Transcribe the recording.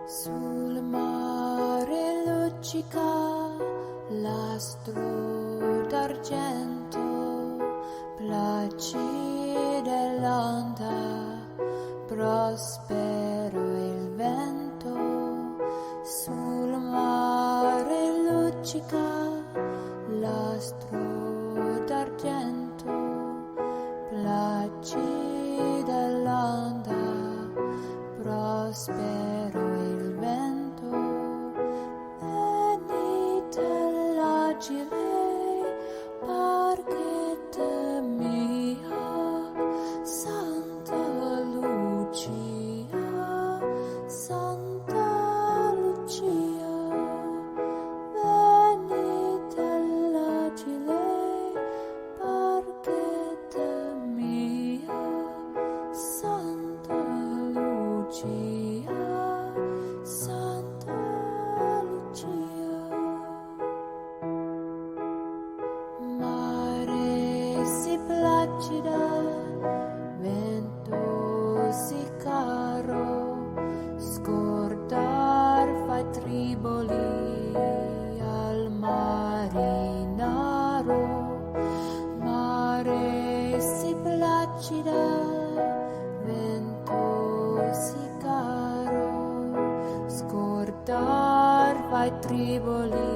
Sul mare luccica l'astro d'argento, placide l'onda, prospero il vento. Sul mare luccica l'astro d'argento, placide l'onda, prospero il vento. Venite l'agile parchetta mia, Santa Lucia, Santa Lucia. Venite l'agile parchetta mia, Santa Lucia, Santa Lucia. Mare si placida, vento si caro, scordar fai triboli al marinaro. Mare si placida, vento si caro, scordar fai triboli